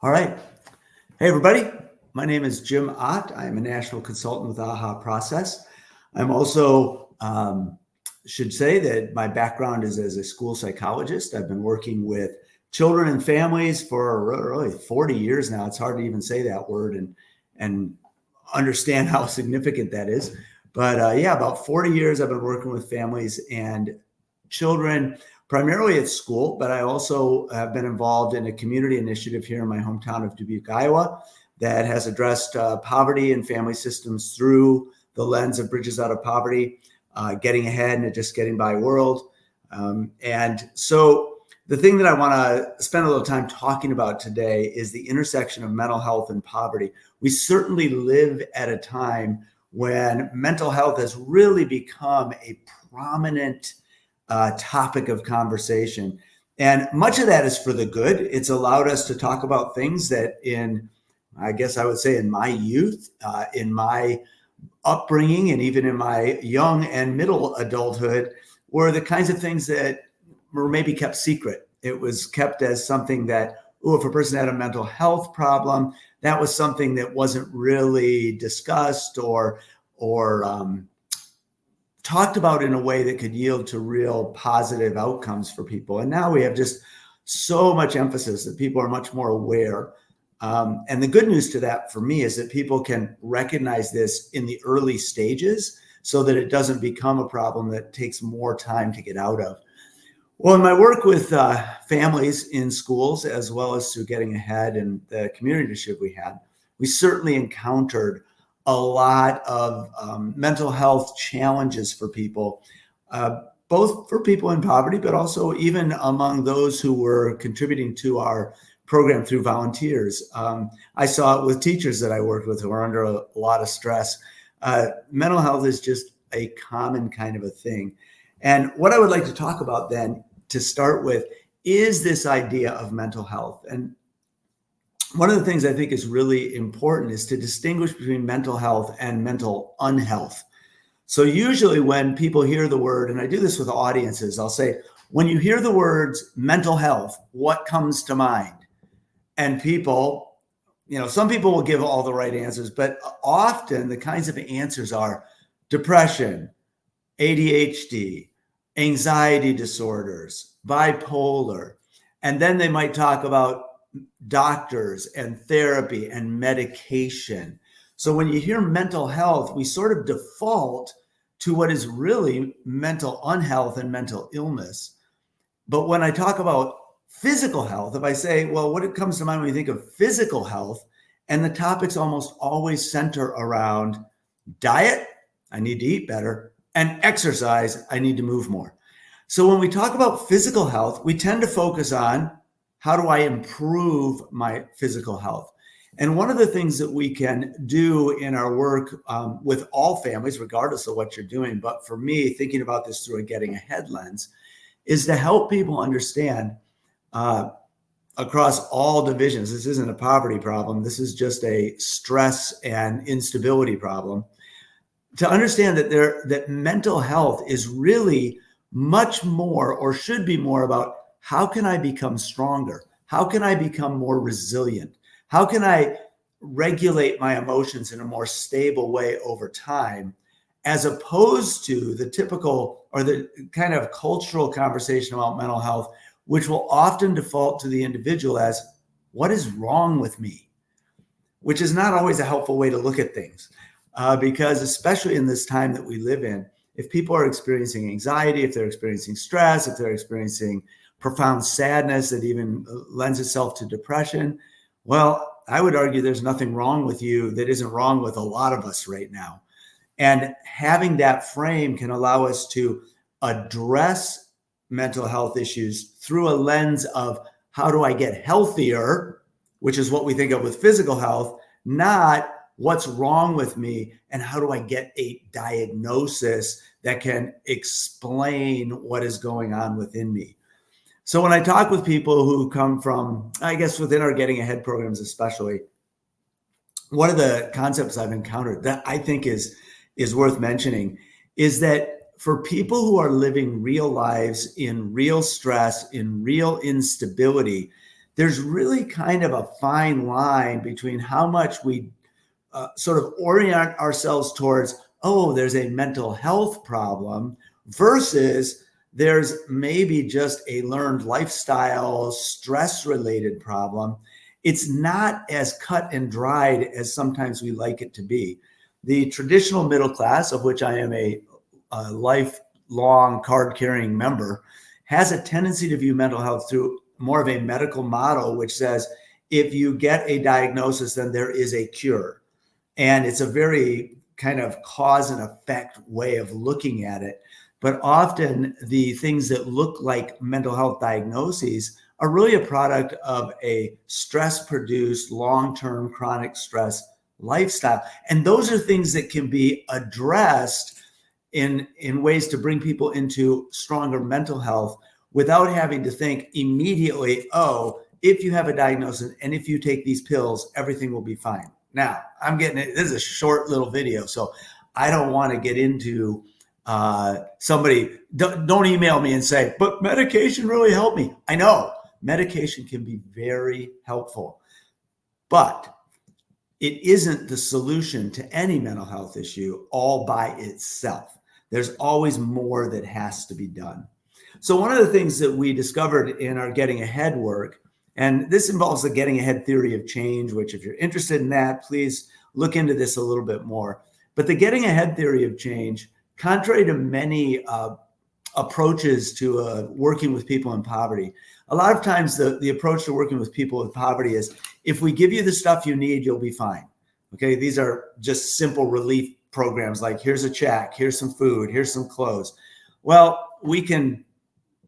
All right. Hey, everybody. My name is Jim Ott. I am a national consultant with AHA Process. I'm also, should say that my background is as a school psychologist. I've been working with children and families for really 40 years now. It's hard to even say that word and understand how significant that is. But yeah, about 40 years I've been working with families and children, primarily at school, but I also have been involved in a community initiative here in my hometown of Dubuque, Iowa, that has addressed poverty and family systems through the lens of Bridges Out of Poverty, getting ahead in a just getting by world. And so the thing that I want to spend a little time talking about today is the intersection of mental health and poverty. We certainly live at a time when mental health has really become a prominent topic of conversation. And much of that is for the good. It's allowed us to talk about things that I guess I would say in my youth, in my upbringing, and even in my young and middle adulthood, were the kinds of things that were maybe kept secret. It was kept as something that, if a person had a mental health problem, that was something that wasn't really discussed or talked about in a way that could yield to real positive outcomes for people. And now we have just so much emphasis that people are much more aware. And the good news to that for me is that people can recognize this in the early stages so that it doesn't become a problem that takes more time to get out of. Well, in my work with families in schools, as well as through Getting Ahead and the community initiative we had, we certainly encountered a lot of mental health challenges for people, both for people in poverty, but also even among those who were contributing to our program through volunteers. I saw it with teachers that I worked with who are under a lot of stress. Mental health is just a common kind of a thing. And what I would like to talk about then, to start with, is this idea of mental health. And one of the things I think is really important is to distinguish between mental health and mental unhealth. So usually when people hear the word, and I do this with audiences, I'll say, when you hear the words mental health, what comes to mind? And people, some people will give all the right answers, but often the kinds of answers are depression, ADHD, anxiety disorders, bipolar, and then they might talk about doctors and therapy and medication. So when you hear mental health, we sort of default to what is really mental unhealth and mental illness. But when I talk about physical health, if I say, well, what comes to mind when you think of physical health, and the topics almost always center around diet, I need to eat better, and exercise, I need to move more. So when we talk about physical health, we tend to focus on, how do I improve my physical health? And one of the things that we can do in our work with all families, regardless of what you're doing, but for me, thinking about this through a Getting Ahead lens, is to help people understand across all divisions. This isn't a poverty problem. This is just a stress and instability problem. To understand that mental health is really much more, or should be more, about how can I become stronger? How can I become more resilient? How can I regulate my emotions in a more stable way over time, as opposed to the typical or the kind of cultural conversation about mental health, which will often default to the individual as, what is wrong with me? Which is not always a helpful way to look at things, because especially in this time that we live in, if people are experiencing anxiety, if they're experiencing stress, if they're experiencing profound sadness that even lends itself to depression, well, I would argue there's nothing wrong with you that isn't wrong with a lot of us right now. And having that frame can allow us to address mental health issues through a lens of, how do I get healthier, which is what we think of with physical health, not what's wrong with me and how do I get a diagnosis that can explain what is going on within me. So when I talk with people who come from, I guess within our Getting Ahead programs especially, one of the concepts I've encountered that I think is worth mentioning is that for people who are living real lives in real stress, in real instability, there's really kind of a fine line between how much we sort of orient ourselves towards, oh, there's a mental health problem versus there's maybe just a learned lifestyle, stress-related problem. It's not as cut and dried as sometimes we like it to be. The traditional middle class, of which I am a lifelong card-carrying member, has a tendency to view mental health through more of a medical model, which says if you get a diagnosis, then there is a cure. And it's a very kind of cause and effect way of looking at it. But often the things that look like mental health diagnoses are really a product of a stress-produced, long-term chronic stress lifestyle. And those are things that can be addressed in ways to bring people into stronger mental health without having to think immediately, oh, if you have a diagnosis and if you take these pills, everything will be fine. Now, this is a short little video, so I don't want to get into somebody, don't email me and say, but medication really helped me. I know medication can be very helpful, but it isn't the solution to any mental health issue all by itself. There's always more that has to be done. So one of the things that we discovered in our Getting Ahead work, and this involves the Getting Ahead theory of change, which if you're interested in that, please look into this a little bit more. But the Getting Ahead theory of change, contrary to many approaches to working with people in poverty, a lot of times the approach to working with people with poverty is, if we give you the stuff you need, you'll be fine. Okay, these are just simple relief programs like, here's a check, here's some food, here's some clothes. Well, we can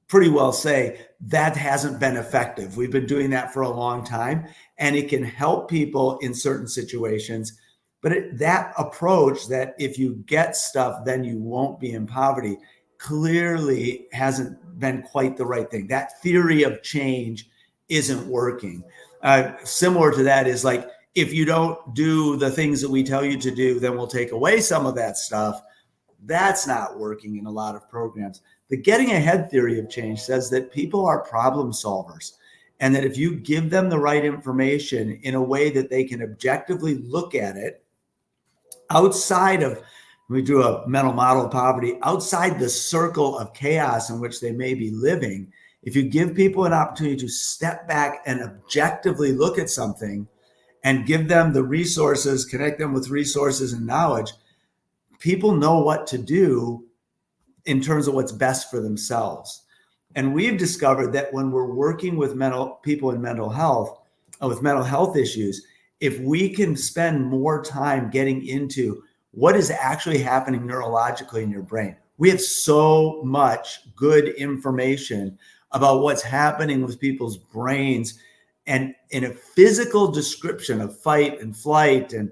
pretty well say that hasn't been effective. We've been doing that for a long time, and it can help people in certain situations. But that approach that if you get stuff, then you won't be in poverty, clearly hasn't been quite the right thing. That theory of change isn't working. Similar to that is like, if you don't do the things that we tell you to do, then we'll take away some of that stuff. That's not working in a lot of programs. The Getting Ahead theory of change says that people are problem solvers, and that if you give them the right information in a way that they can objectively look at it outside of, we drew a mental model of poverty, outside the circle of chaos in which they may be living, if you give people an opportunity to step back and objectively look at something and give them the resources, connect them with resources and knowledge, people know what to do in terms of what's best for themselves. And we've discovered that when we're working with people in mental health, with mental health issues, if we can spend more time getting into what is actually happening neurologically in your brain, we have so much good information about what's happening with people's brains, and in a physical description of fight and flight and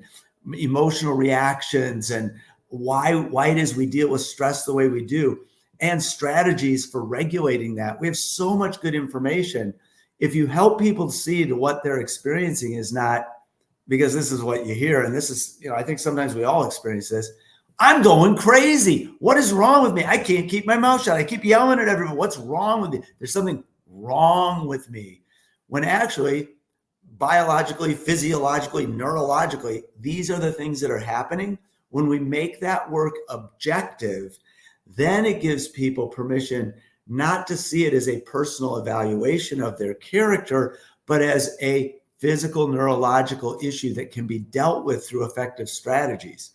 emotional reactions and why it is we deal with stress the way we do, and strategies for regulating that. We have so much good information. If you help people see to what they're experiencing is not, because this is what you hear, and this is, I think sometimes we all experience this, I'm going crazy. What is wrong with me? I can't keep my mouth shut. I keep yelling at everyone. What's wrong with me? There's something wrong with me. When actually, biologically, physiologically, neurologically, these are the things that are happening. When we make that work objective, then it gives people permission not to see it as a personal evaluation of their character, but as a physical, neurological issue that can be dealt with through effective strategies.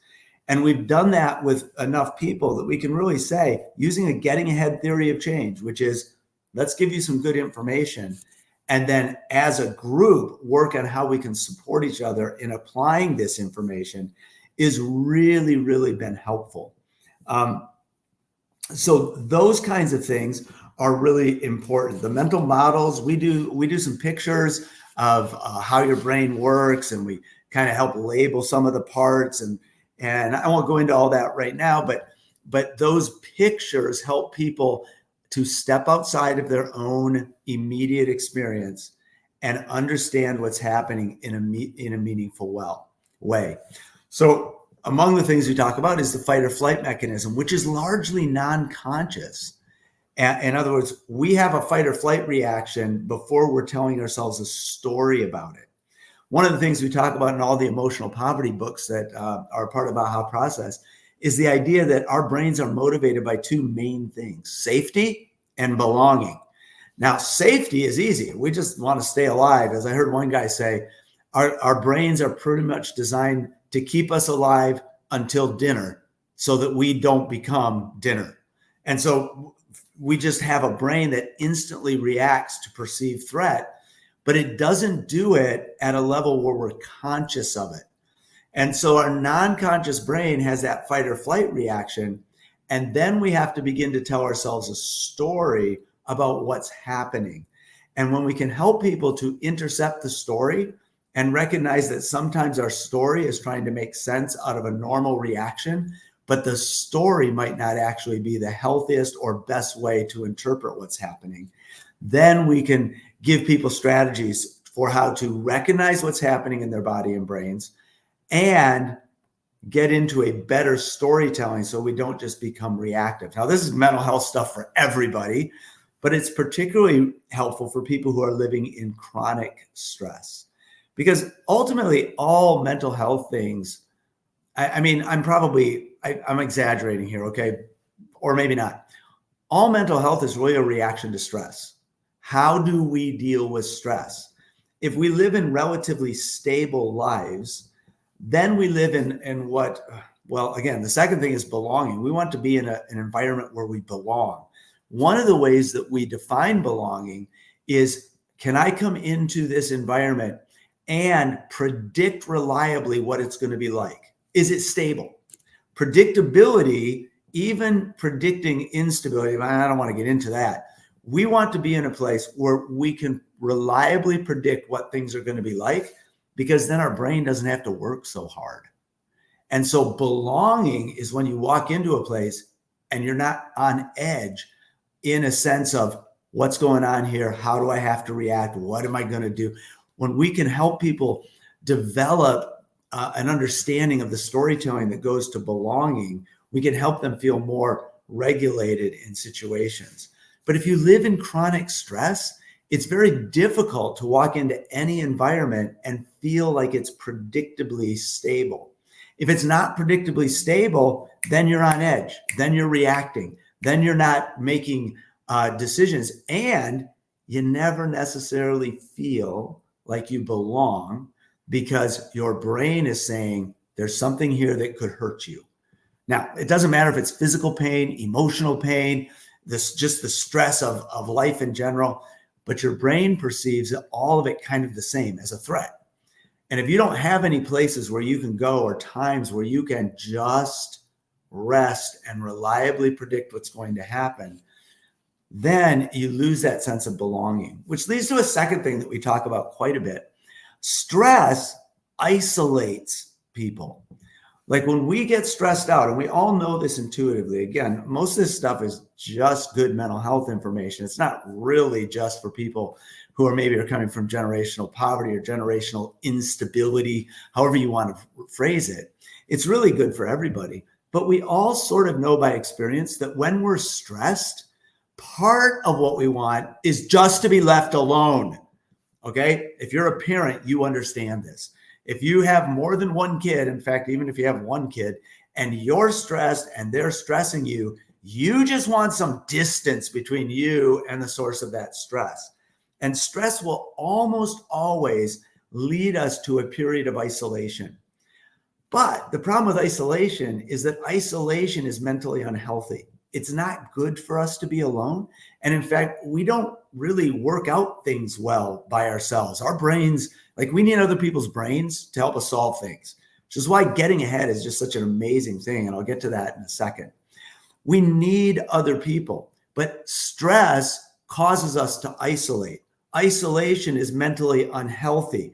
And we've done that with enough people that we can really say, using a Getting Ahead theory of change, which is, let's give you some good information, and then as a group, work on how we can support each other in applying this information, is really, really been helpful. So those kinds of things are really important. The mental models, we do some pictures of how your brain works, and we kind of help label some of the parts, and I won't go into all that right now, but those pictures help people to step outside of their own immediate experience and understand what's happening in a meaningful way. So among the things we talk about is the fight or flight mechanism, which is largely non-conscious. In other words, we have a fight or flight reaction before we're telling ourselves a story about it. One of the things we talk about in all the emotional poverty books that are part of AHA process is the idea that our brains are motivated by two main things: safety and belonging. Now, safety is easy. We just want to stay alive. As I heard one guy say, our brains are pretty much designed to keep us alive until dinner so that we don't become dinner. And so we just have a brain that instantly reacts to perceived threat, but it doesn't do it at a level where we're conscious of it. And so our non-conscious brain has that fight or flight reaction. And then we have to begin to tell ourselves a story about what's happening. And when we can help people to intercept the story and recognize that sometimes our story is trying to make sense out of a normal reaction, but the story might not actually be the healthiest or best way to interpret what's happening, then we can give people strategies for how to recognize what's happening in their body and brains and get into a better storytelling so we don't just become reactive. Now, this is mental health stuff for everybody, but it's particularly helpful for people who are living in chronic stress. Because ultimately, all mental health things, I'm exaggerating here, okay? Or maybe not. All mental health is really a reaction to stress. How do we deal with stress? If we live in relatively stable lives, then we live in what, well, again, the second thing is belonging. We want to be in an environment where we belong. One of the ways that we define belonging is, can I come into this environment and predict reliably what it's going to be like? Is it stable? Predictability, even predicting instability, I don't want to get into that. We want to be in a place where we can reliably predict what things are going to be like, because then our brain doesn't have to work so hard. And so belonging is when you walk into a place and you're not on edge in a sense of what's going on here, how do I have to react, what am I going to do? When we can help people develop an understanding of the storytelling that goes to belonging, we can help them feel more regulated in situations. But if you live in chronic stress, it's very difficult to walk into any environment and feel like it's predictably stable. If it's not predictably stable, then you're on edge, then you're reacting, then you're not making decisions, and you never necessarily feel like you belong because your brain is saying there's something here that could hurt you. Now, it doesn't matter if it's physical pain, emotional pain, just the stress of life in general, but your brain perceives all of it kind of the same as a threat. And if you don't have any places where you can go or times where you can just rest and reliably predict what's going to happen, then you lose that sense of belonging, which leads to a second thing that we talk about quite a bit. Stress isolates people. Like when we get stressed out, and we all know this intuitively, again, most of this stuff is just good mental health information. It's not really just for people who are coming from generational poverty or generational instability, however you want to phrase it. It's really good for everybody. But we all sort of know by experience that when we're stressed, part of what we want is just to be left alone. Okay? If you're a parent, you understand this. If you have more than one kid, in fact, even if you have one kid and you're stressed and they're stressing you, you just want some distance between you and the source of that stress. And stress will almost always lead us to a period of isolation. But the problem with isolation is that isolation is mentally unhealthy. It's not good for us to be alone. And in fact, we don't really work out things well by ourselves. Our brains, we need other people's brains to help us solve things, which is why getting ahead is just such an amazing thing. And I'll get to that in a second. We need other people, but stress causes us to isolate. Isolation is mentally unhealthy.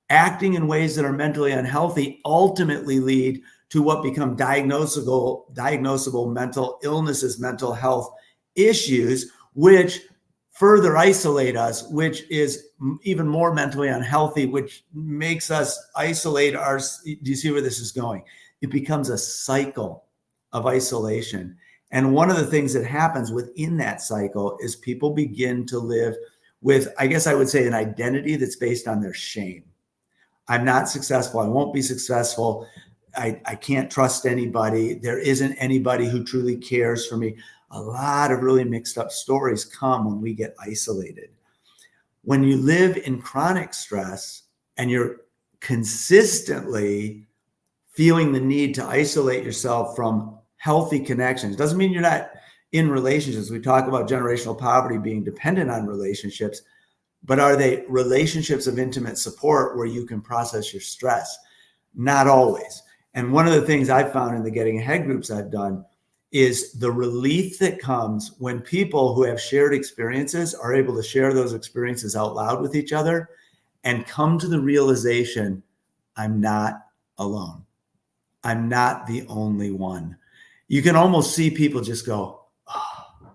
Acting in ways that are mentally unhealthy ultimately lead to what become diagnosable mental illnesses, mental health issues, which further isolate us, which is even more mentally unhealthy, which makes us isolate do you see where this is going? It becomes a cycle of isolation. And one of the things that happens within that cycle is people begin to live with, I guess I would say, an identity that's based on their shame. I'm not successful. I won't be successful. I can't trust anybody. There isn't anybody who truly cares for me. A lot of really mixed up stories come when we get isolated. When you live in chronic stress and you're consistently feeling the need to isolate yourself from healthy connections, doesn't mean you're not in relationships. We talk about generational poverty being dependent on relationships, but are they relationships of intimate support where you can process your stress? Not always. And one of the things I've found in the Getting Ahead groups I've done is the relief that comes when people who have shared experiences are able to share those experiences out loud with each other and come to the realization, I'm not alone. I'm not the only one. You can almost see people just go, oh,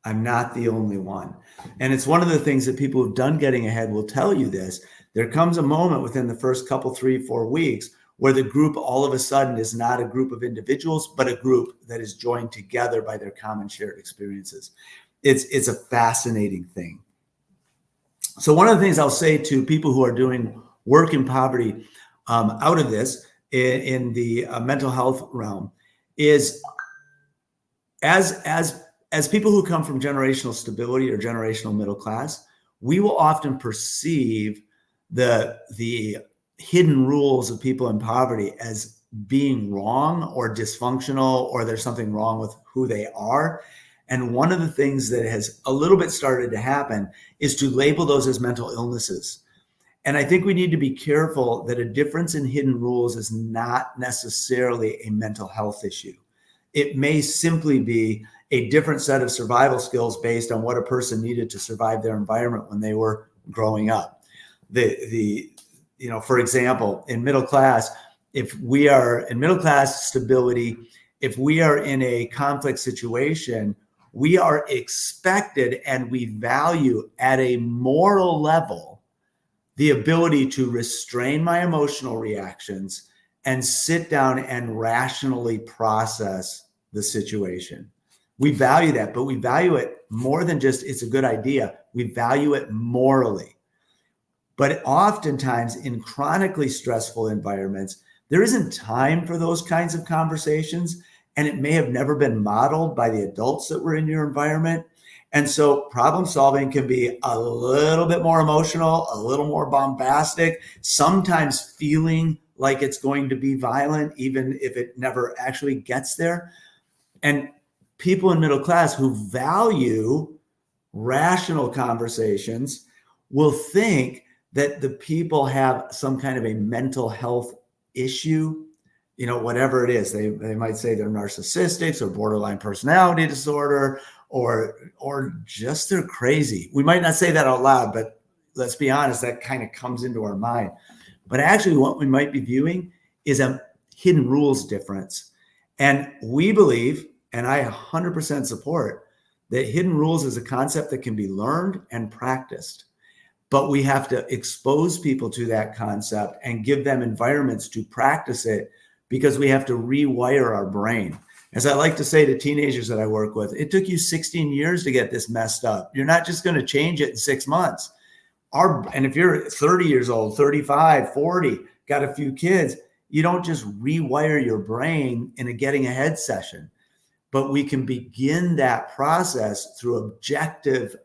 I'm not the only one. And it's one of the things that people who've done Getting Ahead will tell you this. There comes a moment within the first couple, 3-4 weeks where the group all of a sudden is not a group of individuals, but a group that is joined together by their common shared experiences. It's a fascinating thing. So one of the things I'll say to people who are doing work in poverty out of this in the mental health realm is as people who come from generational stability or generational middle class, we will often perceive the hidden rules of people in poverty as being wrong or dysfunctional, or there's something wrong with who they are. And one of the things that has a little bit started to happen is to label those as mental illnesses. And I think we need to be careful that a difference in hidden rules is not necessarily a mental health issue. It may simply be a different set of survival skills based on what a person needed to survive their environment when they were growing up. For example, in middle class, if we are in middle class stability, if we are in a conflict situation, we are expected and we value at a moral level the ability to restrain my emotional reactions and sit down and rationally process the situation. We value that, but we value it more than just it's a good idea. We value it morally. But oftentimes in chronically stressful environments, there isn't time for those kinds of conversations, and it may have never been modeled by the adults that were in your environment. And so problem solving can be a little bit more emotional, a little more bombastic, sometimes feeling like it's going to be violent, even if it never actually gets there. And people in middle class who value rational conversations will think that the people have some kind of a mental health issue, whatever it is. They might say they're narcissistics or borderline personality disorder, or just they're crazy. We might not say that out loud, but let's be honest, that kind of comes into our mind. But actually what we might be viewing is a hidden rules difference. And we believe, and I 100% support, that hidden rules is a concept that can be learned and practiced. But we have to expose people to that concept and give them environments to practice it, because we have to rewire our brain. As I like to say to teenagers that I work with, it took you 16 years to get this messed up. You're not just going to change it in 6 months. And if you're 30 years old, 35, 40, got a few kids, you don't just rewire your brain in a Getting Ahead session. But we can begin that process through objective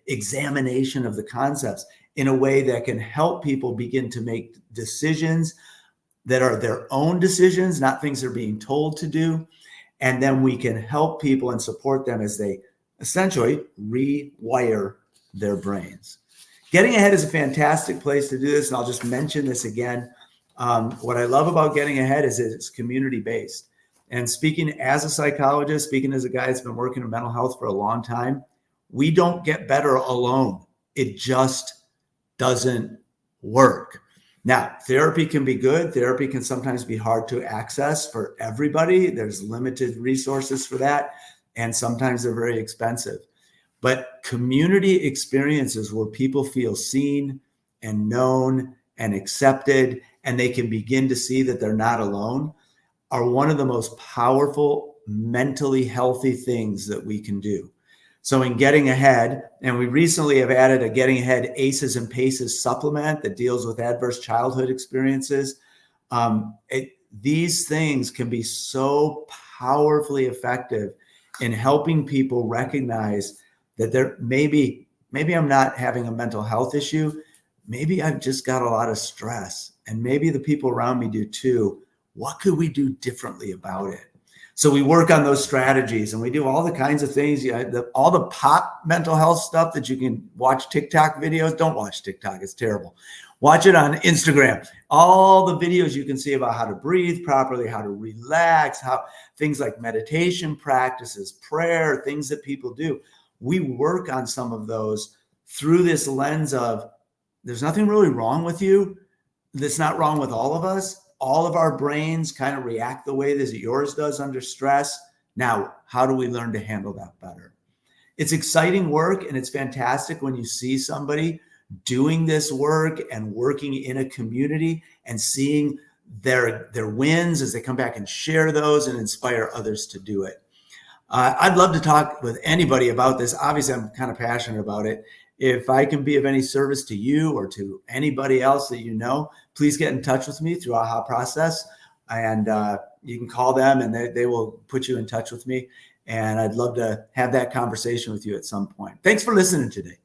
examination of the concepts in a way that can help people begin to make decisions that are their own decisions, not things they're being told to do. And then we can help people and support them as they essentially rewire their brains. Getting Ahead is a fantastic place to do this. And I'll just mention this again. What I love about Getting Ahead is that it's community-based. And speaking as a psychologist, speaking as a guy that's been working in mental health for a long time, we don't get better alone. It just doesn't work. Now, therapy can be good. Therapy can sometimes be hard to access for everybody. There's limited resources for that, and sometimes they're very expensive. But community experiences where people feel seen and known and accepted, and they can begin to see that they're not alone, are one of the most powerful, mentally healthy things that we can do. So in Getting Ahead, and we recently have added a Getting Ahead ACEs and PACEs supplement that deals with adverse childhood experiences. These things can be so powerfully effective in helping people recognize that maybe I'm not having a mental health issue. Maybe I've just got a lot of stress, and maybe the people around me do too. What could we do differently about it? So we work on those strategies, and we do all the kinds of things. All the pop mental health stuff that you can watch TikTok videos. Don't watch TikTok. It's terrible. Watch it on Instagram. All the videos you can see about how to breathe properly, how to relax, how things like meditation practices, prayer, things that people do. We work on some of those through this lens of there's nothing really wrong with you. That's not wrong with all of us. All of our brains kind of react the way that yours does under stress. Now, how do we learn to handle that better? It's exciting work, and it's fantastic when you see somebody doing this work and working in a community and seeing their wins as they come back and share those and inspire others to do it. I'd love to talk with anybody about this. Obviously, I'm kind of passionate about it. If I can be of any service to you or to anybody else that you know, please get in touch with me through AHA Process. And you can call them and they will put you in touch with me. And I'd love to have that conversation with you at some point. Thanks for listening today.